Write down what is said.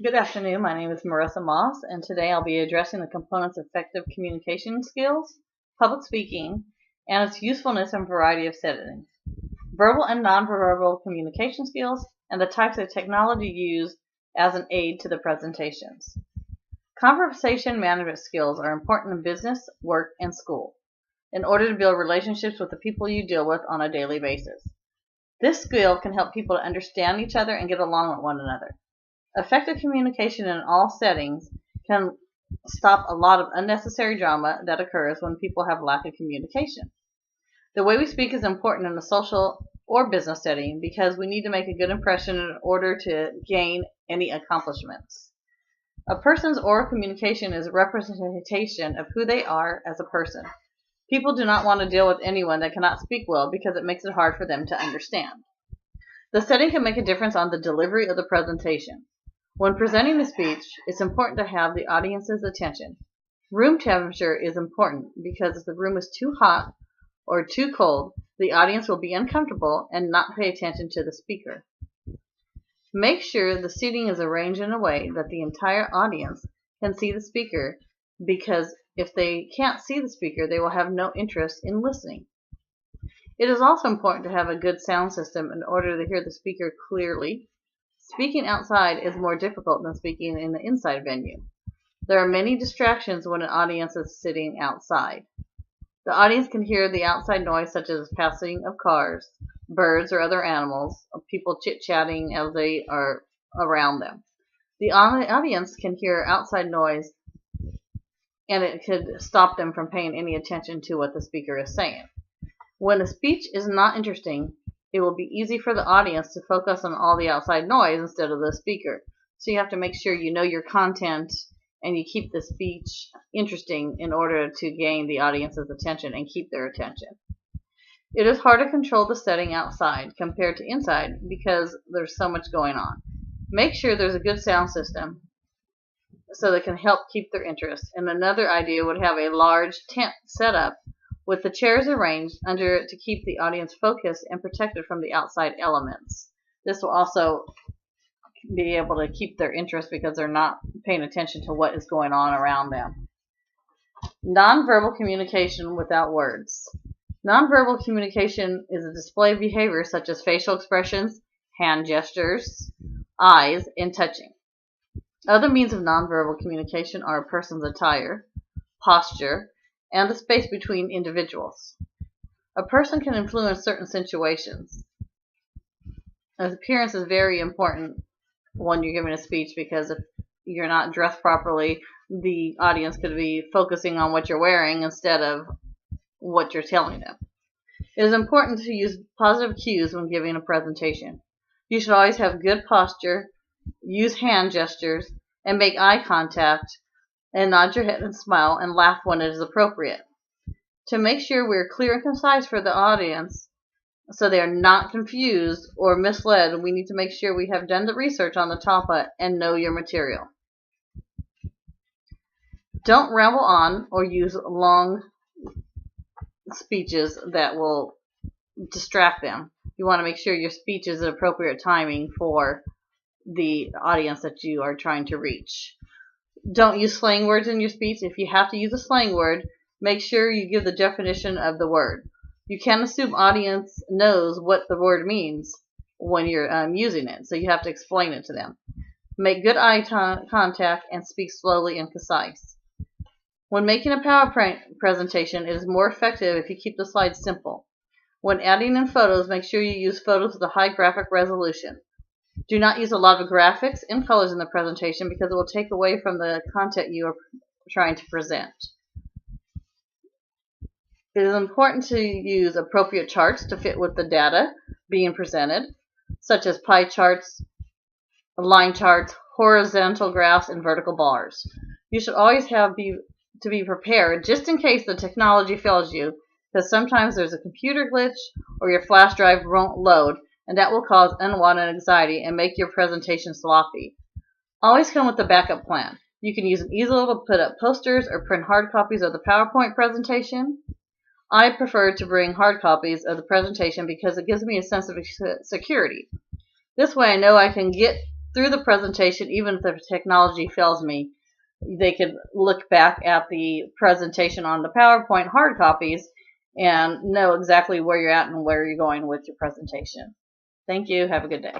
Good afternoon. My name is Marissa Moss, and today I'll be addressing the components of effective communication skills, public speaking, and its usefulness in a variety of settings, verbal and nonverbal communication skills, and the types of technology used as an aid to the presentations. Conversation management skills are important in business, work, and school in order to build relationships with the people you deal with on a daily basis. This skill can help people to understand each other and get along with one another. Effective communication in all settings can stop a lot of unnecessary drama that occurs when people have lack of communication. The way we speak is important in a social or business setting because we need to make a good impression in order to gain any accomplishments. A person's oral communication is a representation of who they are as a person. People do not want to deal with anyone that cannot speak well because it makes it hard for them to understand. The setting can make a difference on the delivery of the presentation. When presenting a speech, it's important to have the audience's attention. Room temperature is important because if the room is too hot or too cold, the audience will be uncomfortable and not pay attention to the speaker. Make sure the seating is arranged in a way that the entire audience can see the speaker, because if they can't see the speaker, they will have no interest in listening. It is also important to have a good sound system in order to hear the speaker clearly. Speaking outside is more difficult than speaking in the inside venue. There are many distractions when an audience is sitting outside. The audience can hear the outside noise such as passing of cars, birds or other animals, people chit-chatting as they are around them. The audience can hear outside noise and it could stop them from paying any attention to what the speaker is saying. When a speech is not interesting, it will be easy for the audience to focus on all the outside noise instead of the speaker. So you have to make sure you know your content and you keep the speech interesting in order to gain the audience's attention and keep their attention. It is hard to control the setting outside compared to inside because there's so much going on. Make sure there's a good sound system so that can help keep their interest. And another idea would have a large tent set up with the chairs arranged under it to keep the audience focused and protected from the outside elements. This will also be able to keep their interest because they're not paying attention to what is going on around them. Nonverbal communication without words. Nonverbal communication is a display of behavior such as facial expressions, hand gestures, eyes, and touching. Other means of nonverbal communication are a person's attire, posture, and the space between individuals. A person can influence certain situations. Appearance is very important when you're giving a speech because if you're not dressed properly, the audience could be focusing on what you're wearing instead of what you're telling them. It is important to use positive cues when giving a presentation. You should always have good posture, use hand gestures, and make eye contact, and nod your head and smile and laugh when it is appropriate. To make sure we're clear and concise for the audience so they are not confused or misled, we need to make sure we have done the research on the topic and know your material. Don't ramble on or use long speeches that will distract them. You want to make sure your speech is at appropriate timing for the audience that you are trying to reach. Don't use slang words in your speech. If you have to use a slang word, make sure you give the definition of the word. You can't assume audience knows what the word means when you're using it, so you have to explain it to them. Make good eye contact and speak slowly and concise. When making a PowerPoint presentation, it is more effective if you keep the slides simple. When adding in photos, make sure you use photos with a high graphic resolution. Do not use a lot of graphics and colors in the presentation because it will take away from the content you are trying to present. It is important to use appropriate charts to fit with the data being presented, such as pie charts, line charts, horizontal graphs, and vertical bars. You should always be prepared just in case the technology fails you, because sometimes there's a computer glitch or your flash drive won't load, and that will cause unwanted anxiety and make your presentation sloppy. Always come with a backup plan. You can use an easel to put up posters or print hard copies of the PowerPoint presentation. I prefer to bring hard copies of the presentation because it gives me a sense of security. This way I know I can get through the presentation, even if the technology fails me, they could look back at the presentation on the PowerPoint hard copies and know exactly where you're at and where you're going with your presentation. Thank you. Have a good day.